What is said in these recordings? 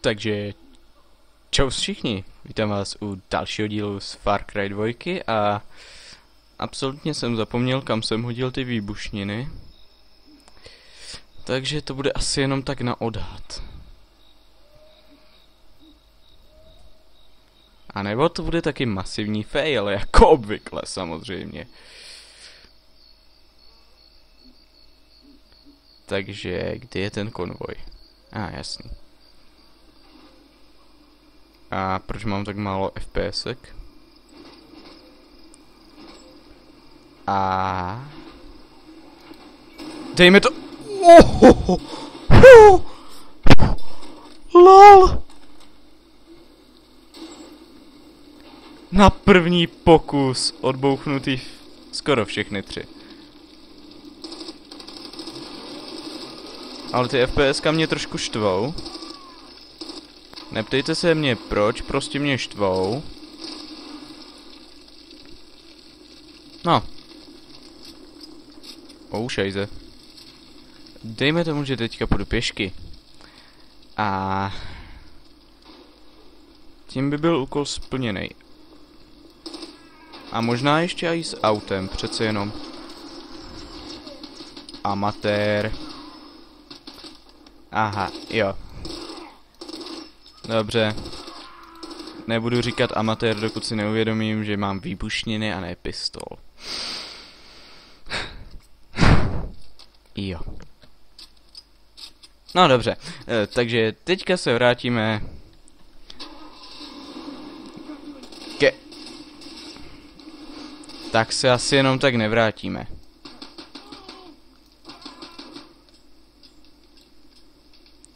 Takže čau všichni, vítám vás u dalšího dílu z Far Cry 2 a absolutně jsem zapomněl, kam jsem hodil ty výbušniny. Takže to bude asi jenom tak na odhad. A nebo to bude taky masivní fail, jako obvykle samozřejmě. Takže kde je ten konvoj? Jasný. A proč mám tak málo FPSek? A dejme to. LOL. Na první pokus odbouchnutý skoro všechny tři. Ale ty FPSka mě trošku štvou. Neptejte se mě proč, prostě mě štvou. No. Šejze. Dejme tomu, že teďka půjdu pěšky. A tím by byl úkol splněný. A možná ještě i s autem, přece jenom. Amatér. Aha, jo. Dobře. Nebudu říkat amatér, dokud si neuvědomím, že mám výbušniny a ne pistol. Jo. No dobře, takže teďka se vrátíme ke... Tak se asi jenom tak nevrátíme.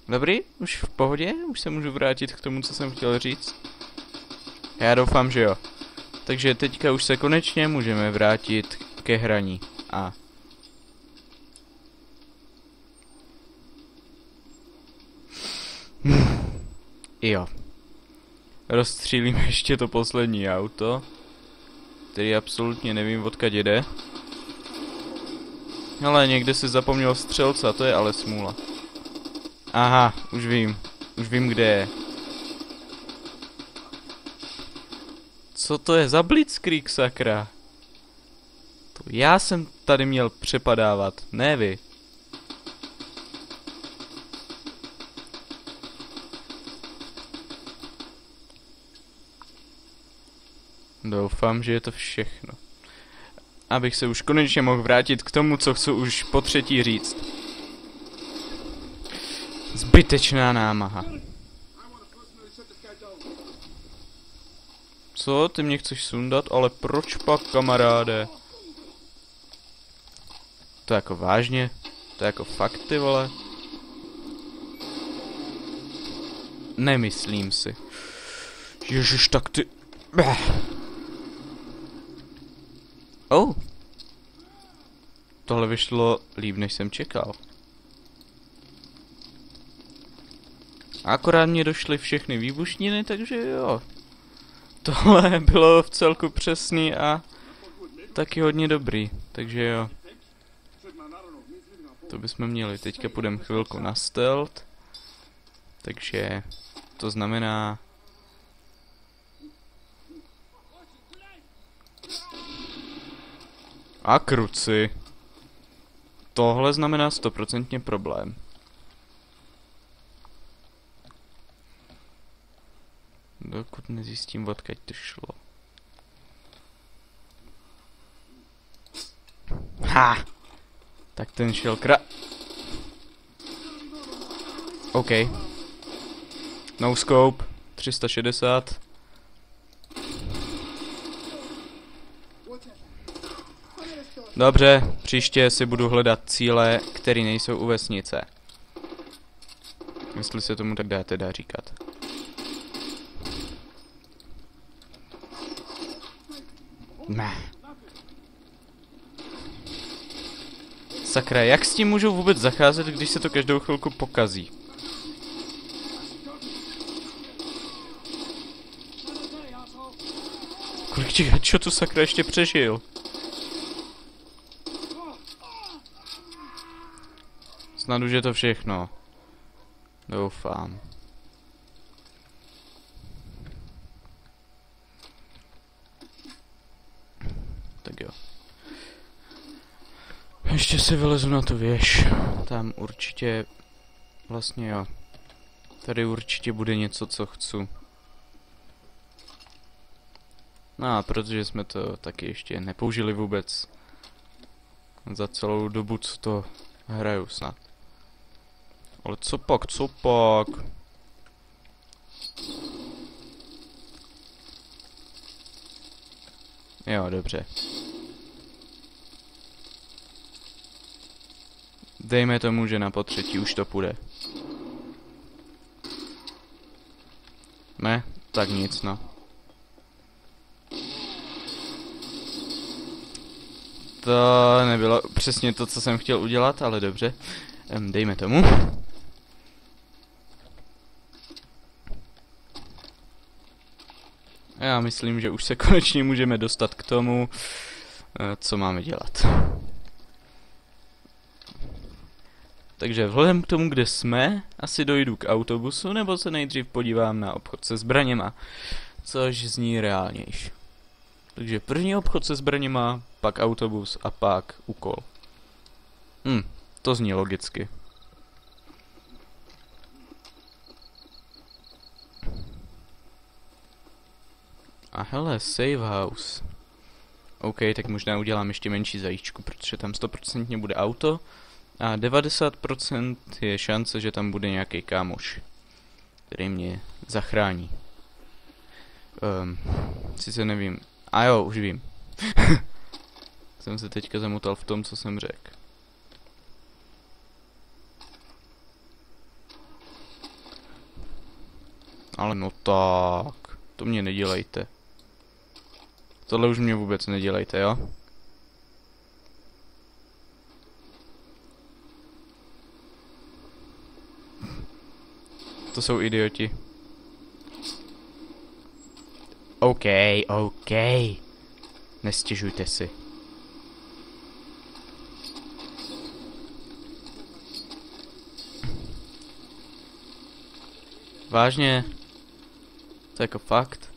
Dobrý, už v pohodě? Už se můžu vrátit k tomu, co jsem chtěl říct? Já doufám, že jo. Takže teďka už se konečně můžeme vrátit ke hraní. Jo. Rozstřílíme ještě to poslední auto, který absolutně nevím, odkud jde. Ale někde si zapomněl střelce, to je ale smůla. Aha, už vím, kde je. Co to je za blitzkrieg, sakra? To já jsem tady měl přepadávat, ne vy. Doufám, že je to všechno. Abych se už konečně mohl vrátit k tomu, co chci už po třetí říct. Zbytečná námaha. Co? Ty mě chceš sundat? Ale proč pak, kamaráde? To jako vážně? To jako fakt, ty vole? Nemyslím si. Ježiš, tak ty... Tohle vyšlo líp, než jsem čekal. Akorát mě došly všechny výbušniny, takže jo. Tohle bylo v celku přesný a taky hodně dobrý, takže jo. To bychom měli. Teďka půjdeme chvilku na stealth. Takže to znamená... A kruci. Tohle znamená 100% problém. Dokud nezjistím, odkud to šlo. Ha! Tak ten šel OK. No scope. 360. Dobře, příště si budu hledat cíle, které nejsou u vesnice. Jestli se tomu tak dá teda říkat. Ne. Sakra, jak s tím můžu vůbec zacházet, když se to každou chvilku pokazí? Kolik těch headshotů sakra ještě přežil? Snad už je to všechno. Doufám. Ještě si vylezu na tu věž. Tam určitě... Vlastně jo. Tady určitě bude něco, co chci. No a protože jsme to taky ještě nepoužili vůbec. Za celou dobu, co to hraju snad. Ale co pak, co pak? Jo, dobře. Dejme tomu, že na potřetí už to půjde. Ne? Tak nic, no. To nebylo přesně to, co jsem chtěl udělat, ale dobře. Dejme tomu. Já myslím, že už se konečně můžeme dostat k tomu, co máme dělat. Takže vzhledem k tomu, kde jsme, asi dojdu k autobusu, nebo se nejdřív podívám na obchod se zbraněma, což zní reálnější. Takže první obchod se zbraněma, pak autobus a pak úkol. To zní logicky. A hele, save house. OK, tak možná udělám ještě menší zajíčku, protože tam 100% bude auto. A 90% je šance, že tam bude nějaký kámoš, který mě zachrání. Sice nevím. A jo, už vím. Jsem se teďka zamotal v tom, co jsem řekl. Ale no tak, to mě nedělejte. Tohle už mě vůbec nedělejte, jo? To jsou idioti. OK. Nestěžujte si. Vážně? To je jako fakt?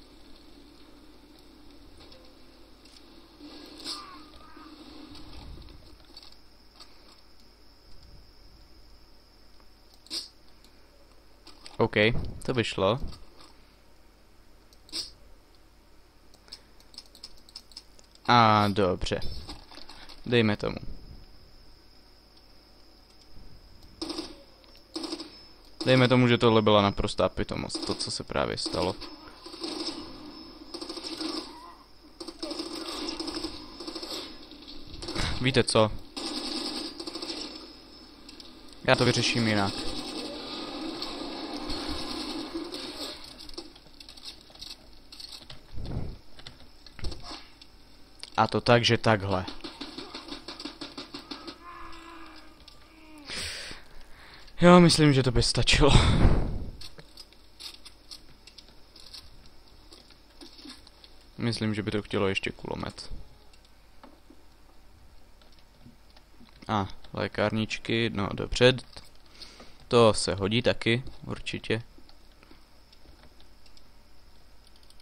OK, to vyšlo. A dobře. Dejme tomu. Dejme tomu, že tohle byla naprostá pitomost, to, co se právě stalo. Víte co? Já to vyřeším jinak. A to tak, že takhle. Jo, myslím, že to by stačilo. Myslím, že by to chtělo ještě kulomet. A, lékárničky, no dobře. To se hodí taky, určitě.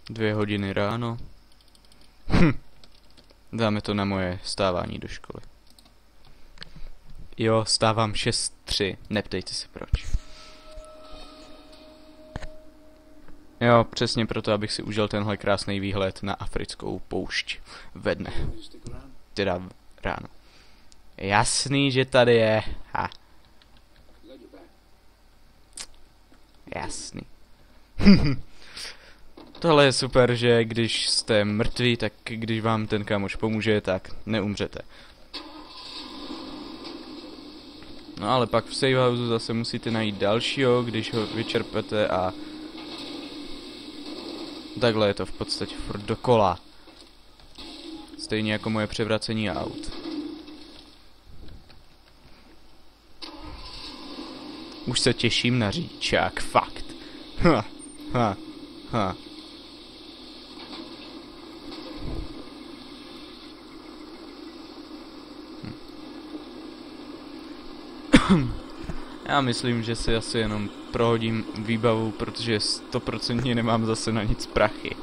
2 hodiny ráno. Dáme to na moje stávání do školy. Jo, stávám 6:03, neptejte se proč. Jo, přesně proto, abych si užil tenhle krásný výhled na africkou poušť ve dne. Teda ráno. Jasný, že tady je. Ha. Jasný. Tohle je super, že když jste mrtví, tak když vám ten kámoš pomůže, tak neumřete. No ale pak v save house zase musíte najít dalšího, když ho vyčerpete a... Takhle je to v podstatě furt dokola. Stejně jako moje převracení aut. Už se těším na řidičák, fakt. Ha. Já myslím, že si asi jenom prohodím výbavu, protože 100% nemám zase na nic prachy.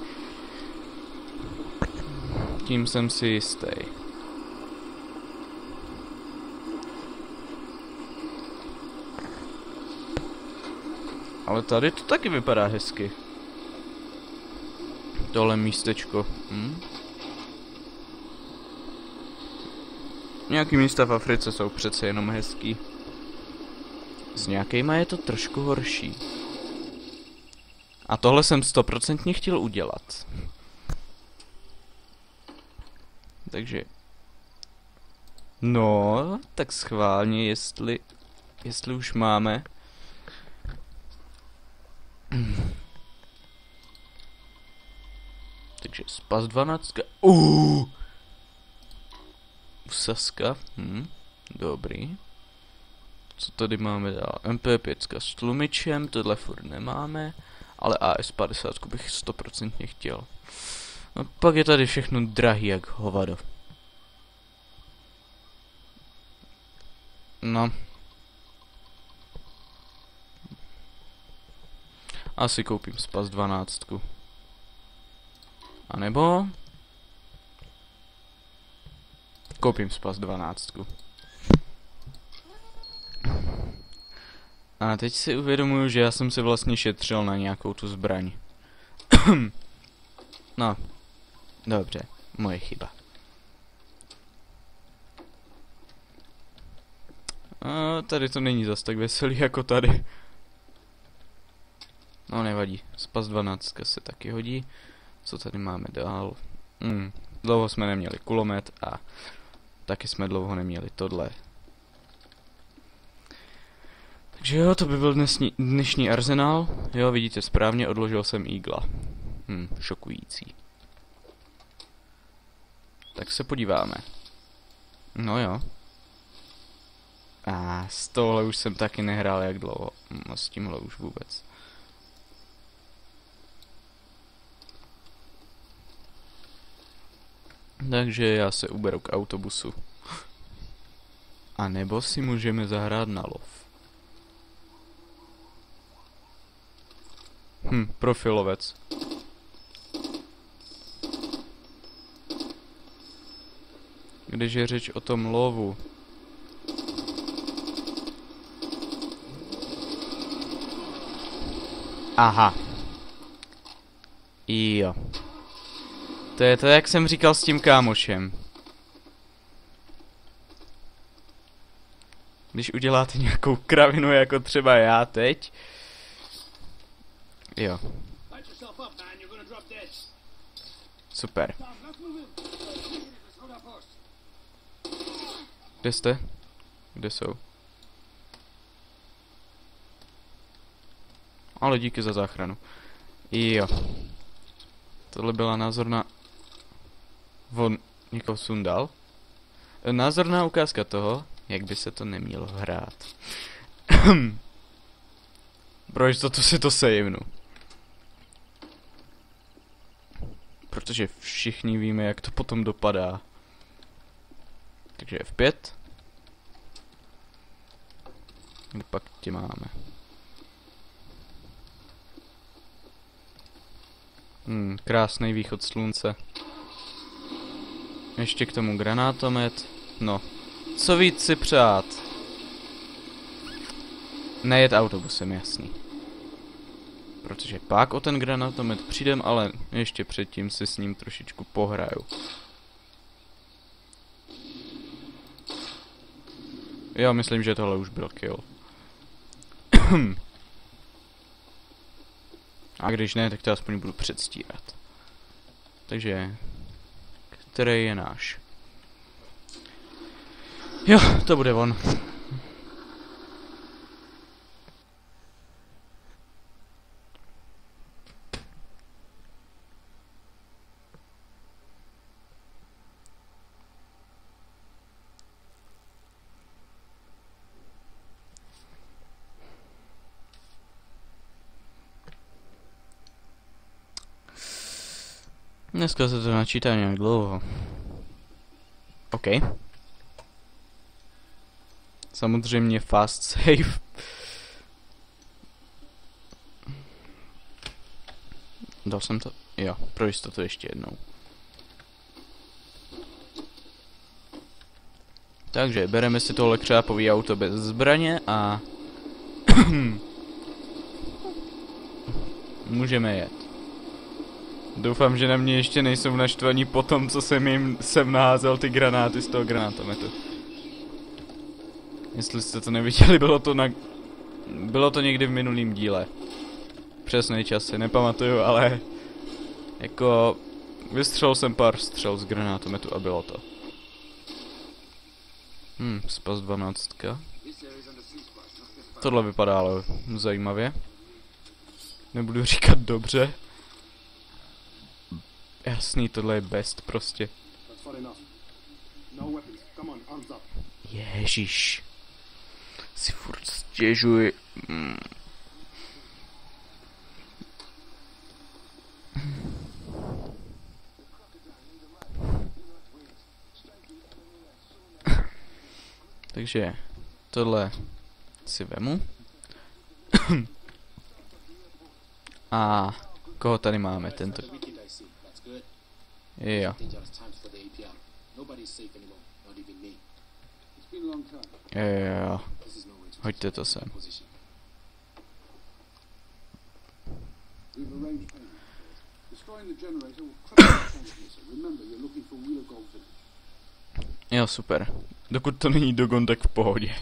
Tím jsem si jistý. Ale tady to taky vypadá hezky. Tohle místečko. Nějaký místa v Africe jsou přece jenom hezký. S nějakýma je to trošku horší. A tohle jsem 100% chtěl udělat. Takže... No, tak schválně, jestli už máme... Takže spas 12. Usaska. Dobrý. Co tady máme dál? MP5 s tlumičem, tohle furt nemáme. Ale AS50 bych 100% chtěl. No pak je tady všechno drahý jak hovado. No. Asi koupím spas 12. A nebo... Koupím spas 12. A teď si uvědomuju, že já jsem si vlastně šetřil na nějakou tu zbraň. No. Dobře. Moje chyba. A tady to není zas tak veselý jako tady. No nevadí. Spas 12 se taky hodí. Co tady máme dál? Dlouho jsme neměli kulomet a taky jsme dlouho neměli tohle. Takže jo, to by byl dnešní arzenál. Jo, vidíte správně, odložil jsem Eagla. Šokující. Tak se podíváme. No jo. A z tohle už jsem taky nehrál jak dlouho. A s tímhle už vůbec. Takže já se uberu k autobusu. A nebo si můžeme zahrát na lov. Profilovec. Když je řeč o tom lovu. Aha. Jo. To je to, jak jsem říkal s tím kámošem. Když uděláte nějakou kravinu, jako třeba já teď. Jo. Super. Kde jste? Kde jsou? Ale díky za záchranu. Jo. Tohle byla názorná... On někoho sundal? Názorná ukázka toho, jak by se to nemělo hrát. Proč to si to sejmnu? Protože všichni víme, jak to potom dopadá. Takže F5. Kde pak tě máme? Krásný východ slunce. Ještě k tomu granátomet. No. Co víc si přát? Nejet autobusem, jasný. Protože pak o ten granátomet přijdem, ale ještě předtím si s ním trošičku pohraju. Já myslím, že tohle už byl kill. A když ne, tak to aspoň budu předstírat. Takže... Který je náš? Jo, to bude on. Dneska se to načítá nějak dlouho. OK. Samozřejmě fast save. Dal jsem to? Jo, pro jistotu ještě jednou. Takže bereme si tohle křápový auto bez zbraně a... můžeme jet. Doufám, že na mě ještě nejsou naštvaní po tom, co jsem naházel ty granáty z toho granátometu. Jestli jste to neviděli, bylo to někdy v minulém díle. Přesný čas si nepamatuju, ale jako vystřelil jsem pár střel z granátometu a bylo to. Spas 12. Tohle vypadá ale zajímavě. Nebudu říkat dobře. Jasný, tohle je best prostě. Ježíš. Si furt stěžuji. Takže tohle si vemu. A koho tady máme tento? Jo. Jo. Hoďte to sem. Jo, super. Dokud to není dogon, tak v pohodě.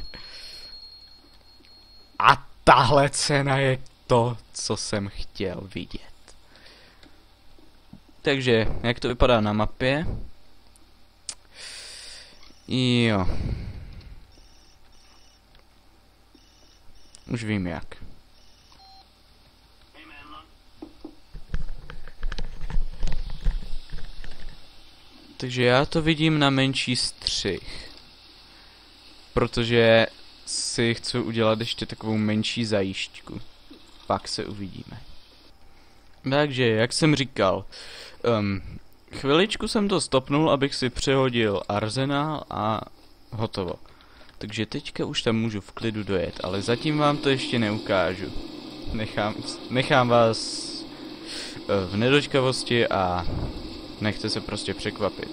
A tahle cena je to, co jsem chtěl vidět. Takže, jak to vypadá na mapě? Jo. Už vím jak. Takže já to vidím na menší střih. Protože si chci udělat ještě takovou menší zajížďku. Pak se uvidíme. Takže, jak jsem říkal, chviličku jsem to stopnul, abych si přehodil arzenál a hotovo. Takže teďka už tam můžu v klidu dojet, ale zatím vám to ještě neukážu. Nechám vás v nedočkavosti a nechte se prostě překvapit.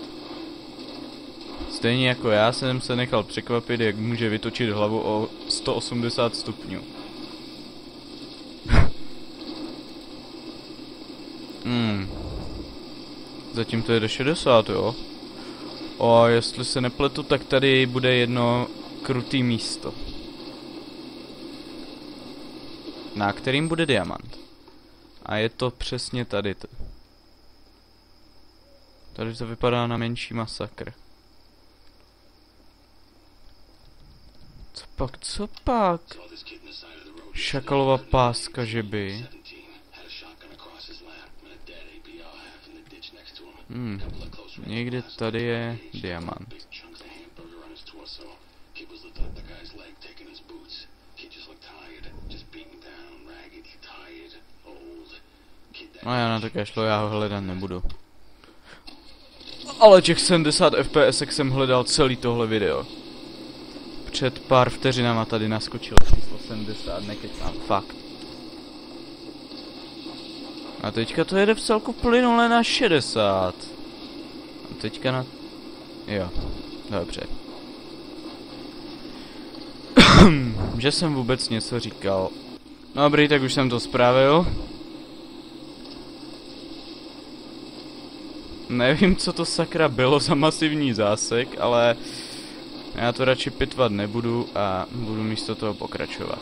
Stejně jako já jsem se nechal překvapit, jak může vytočit hlavu o 180 stupňů. Zatím to je do 60, jo? A jestli se nepletu, tak tady bude jedno krutý místo. Na kterým bude diamant. A je to přesně tady to. Tady to vypadá na menší masakr. Co pak? Šakalova páska, že by? Někde tady je diamant. No já na to kašlo, já ho hledat nebudu. Ale těch 70 FPS jsem hledal celý tohle video. Před pár vteřinama tady naskočilo číslo 70, nekecám, fakt. A teďka to jede v celku plynule na 60. A teďka na... Jo, dobře. Že jsem vůbec něco říkal. Dobrý, tak už jsem to spravil. Nevím, co to sakra bylo za masivní zásek, ale já to radši pitvat nebudu a budu místo toho pokračovat.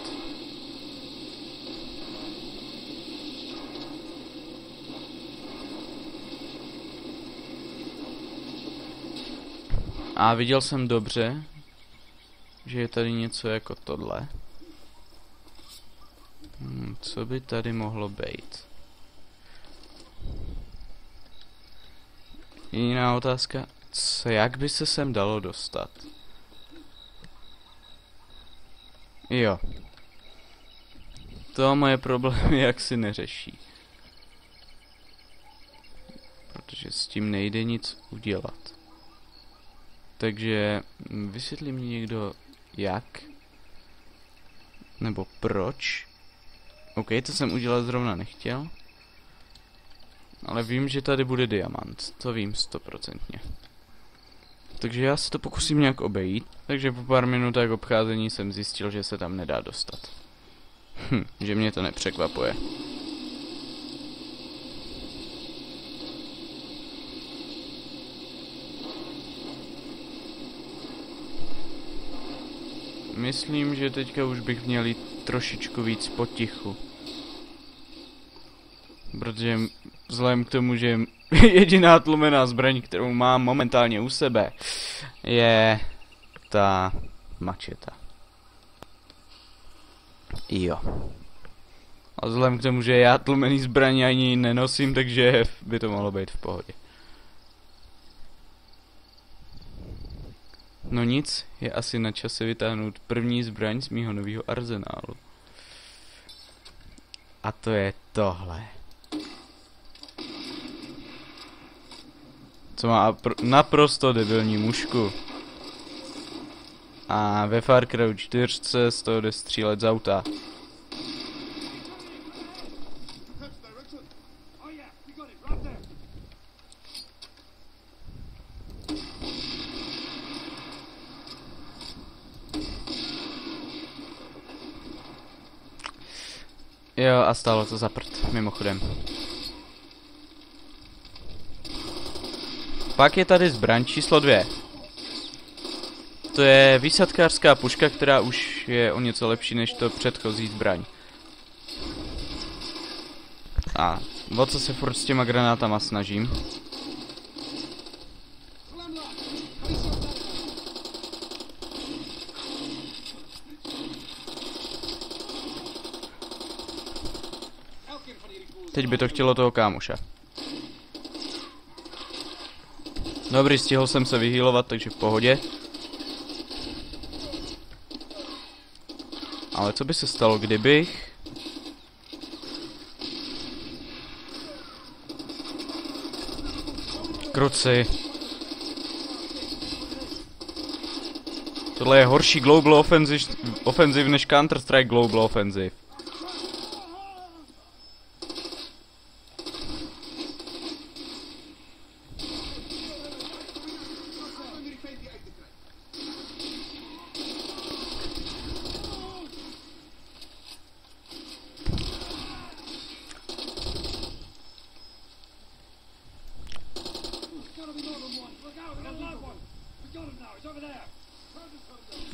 A viděl jsem dobře, že je tady něco jako tohle. Co by tady mohlo být? Jiná otázka, jak by se sem dalo dostat? Jo. To moje problémy jaksi neřeší. Protože s tím nejde nic udělat. Takže vysvětlí mi někdo jak? Nebo proč? OK, to jsem udělat zrovna nechtěl. Ale vím, že tady bude diamant. To vím 100%. Takže já se to pokusím nějak obejít. Takže po pár minutách obcházení jsem zjistil, že se tam nedá dostat. Že mě to nepřekvapuje. myslím, že teďka už bych měl jít trošičku víc potichu. Protože vzhledem k tomu, že jediná tlumená zbraň, kterou mám momentálně u sebe, je ta mačeta. Jo. A vzhledem k tomu, že já tlumený zbraň ani nenosím, takže by to mohlo být v pohodě. No nic, je asi na čase vytáhnout první zbraň z mýho nového arzenálu. A to je tohle. Co má naprosto debilní mušku. A ve Far Cry 4 z toho jde střílet z auta. Jo, a stálo to za prd, mimochodem. Pak je tady zbraň číslo 2. To je výsadkářská puška, která už je o něco lepší než to předchozí zbraň. A o co se furt s těma granátama snažím. Teď by to chtělo toho kámoša. Dobrý, stihl jsem se vyhýlovat, takže v pohodě. Ale co by se stalo, kdybych... Kruci. Tohle je horší Global Offensive než Counter-Strike Global Offensive.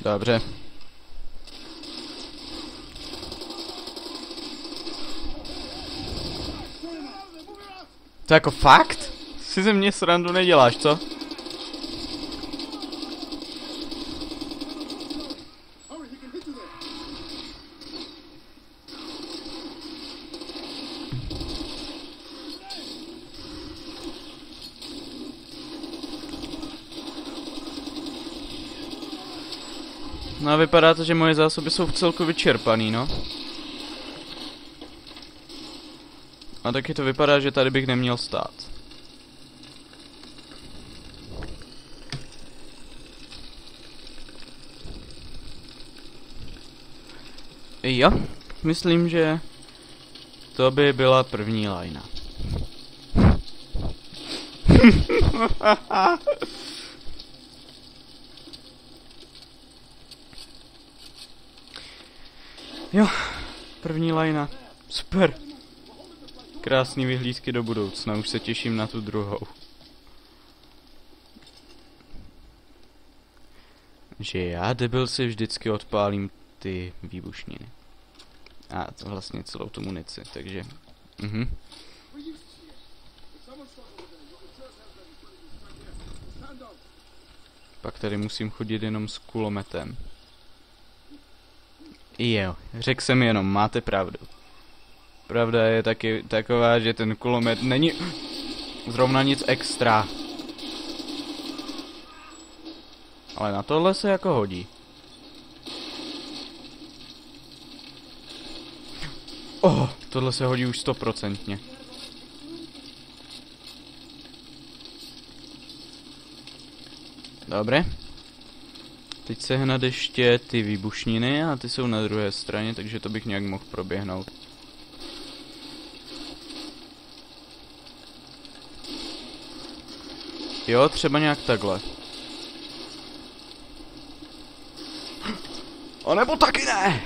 Dobře. To jako fakt? Si ze mě srandu neděláš, co? No a vypadá to, že moje zásoby jsou vcelku vyčerpaný, no. A taky to vypadá, že tady bych neměl stát. Jo, myslím, že to by byla první lajna. Jo, první lajna. Super. Krásný vyhlídky do budoucna, už se těším na tu druhou. Že já, debil, si vždycky odpálím ty výbušniny. A to vlastně celou tu munici, takže... Pak tady musím chodit jenom s kulometem. Jo, řekl jsem jenom, máte pravdu. Pravda je taky taková, že ten kulomet není zrovna nic extra. Ale na tohle se jako hodí. Tohle se hodí už 100%. Dobré. Teď se hned ještě ty výbušniny a ty jsou na druhé straně, takže to bych nějak mohl proběhnout. Jo, třeba nějak takhle. A nebo taky ne!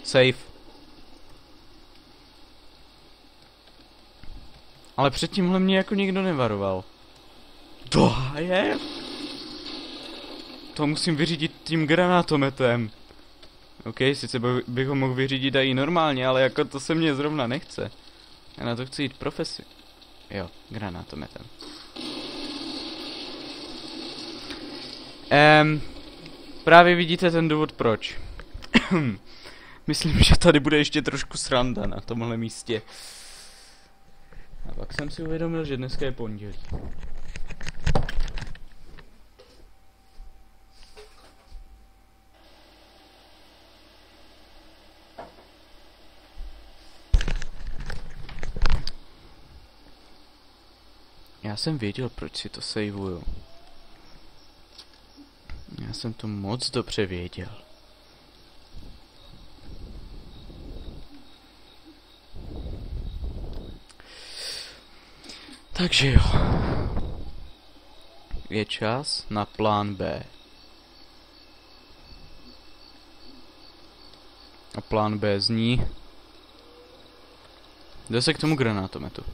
Safe. Ale před tímhle mě jako nikdo nevaroval. To je... To musím vyřídit tím granátometem. OK, sice bych ho mohl vyřídit i normálně, ale jako to se mně zrovna nechce. Já na to chci jít profesi. Jo, granátometem. Právě vidíte ten důvod proč. Myslím, že tady bude ještě trošku sranda na tomhle místě. A pak jsem si uvědomil, že dneska je pondělí. Já jsem věděl, proč si to savuju. Já jsem to moc dobře věděl. Takže jo. Je čas na plán B. A plán B zní... Jde se k tomu granátometu.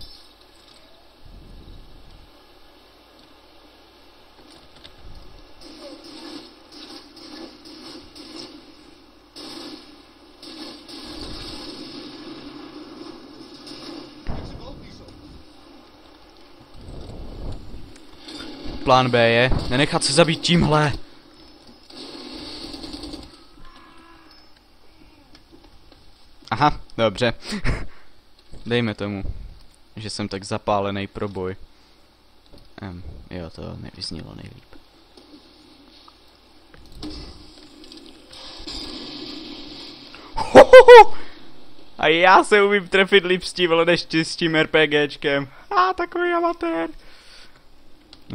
Plán B je nenechat se zabít tímhle. Aha, dobře. Dejme tomu, že jsem tak zapálený pro boj. Jo, to nevyznělo nejlíp. A já se umím trefit líp s tímhle než s tím RPGčkem. Takový amatér.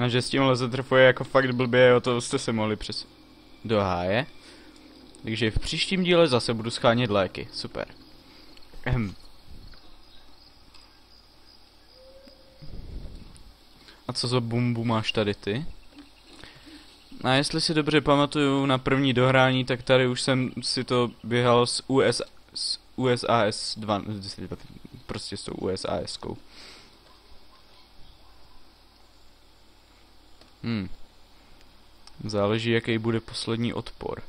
A že s tímhle se trefuje jako fakt blbě, o to jste se mohli přes... do háje. Takže v příštím díle zase budu schánět léky, super. A co za bumbu máš tady ty? A jestli si dobře pamatuju na první dohrání, tak tady už jsem si to běhal s USAS 2, prostě s tou USAS-kou. Záleží, jaký bude poslední odpor.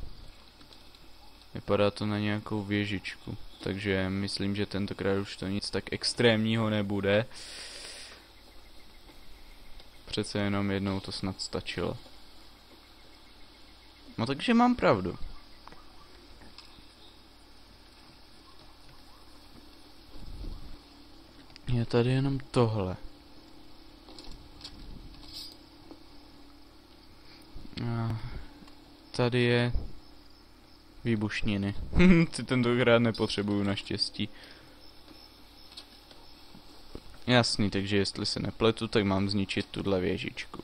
Vypadá to na nějakou věžičku, takže myslím, že tentokrát už to nic tak extrémního nebude. Přece jenom jednou to snad stačilo. No takže mám pravdu. Je tady jenom tohle. A tady je výbušniny. Ty tentokrát nepotřebuju naštěstí. Jasný, takže jestli se nepletu, tak mám zničit tuhle věžičku.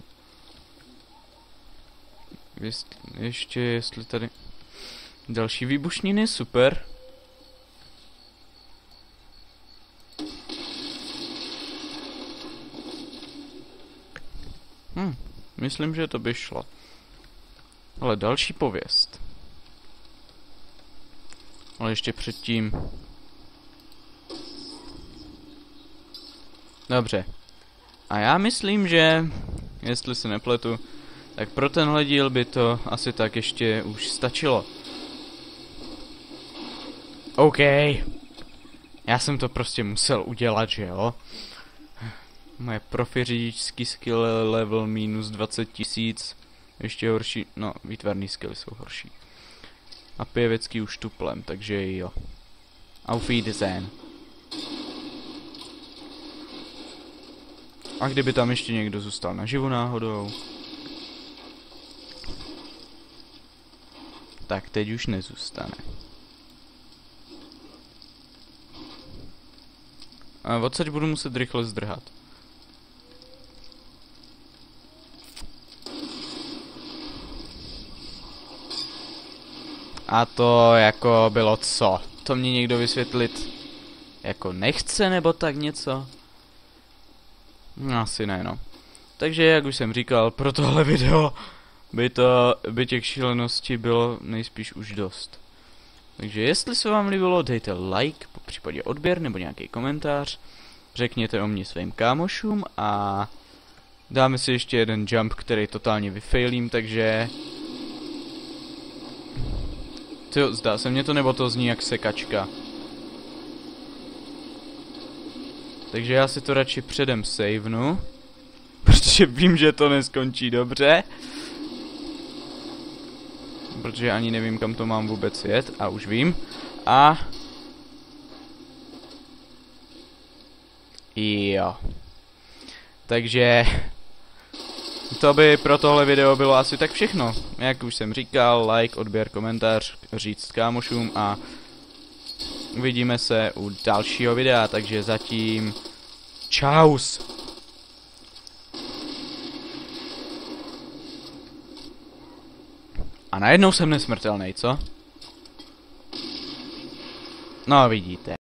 Ještě jestli tady... Další výbušniny, super. Myslím, že to by šlo. Ale další pověst. Ale ještě předtím... Dobře. A já myslím, že... Jestli se nepletu, tak pro tenhle díl by to asi tak ještě už stačilo. OK. Já jsem to prostě musel udělat, že jo? Moje profi řidičský skill level minus 20 000. Ještě horší, no, výtvarný skilly jsou horší. A pěvecký už tuplem, takže jo. Auf Wiedersehen. A kdyby tam ještě někdo zůstal naživu náhodou, tak teď už nezůstane. A odsaď budu muset rychle zdrhat. A to jako bylo co? To mě někdo vysvětlit jako nechce nebo tak něco? Asi ne, no. Takže jak už jsem říkal, pro tohle video by těch šíleností bylo nejspíš už dost. Takže jestli se vám líbilo, dejte like, popřípadě odběr nebo nějaký komentář. řekněte o mě svým kámošům a dáme si ještě jeden jump, který totálně vyfailím, takže... Tyjo, zdá se mně to, nebo to zní jak sekačka. Takže já si to radši předem savenu, protože vím, že to neskončí dobře. Protože ani nevím, kam to mám vůbec jet, a už vím. A... Jo. Takže... To by pro tohle video bylo asi tak všechno. Jak už jsem říkal, like, odběr, komentář, říct kámošům a... Uvidíme se u dalšího videa, takže zatím... Čaus! A najednou jsem nesmrtelný, co? No vidíte.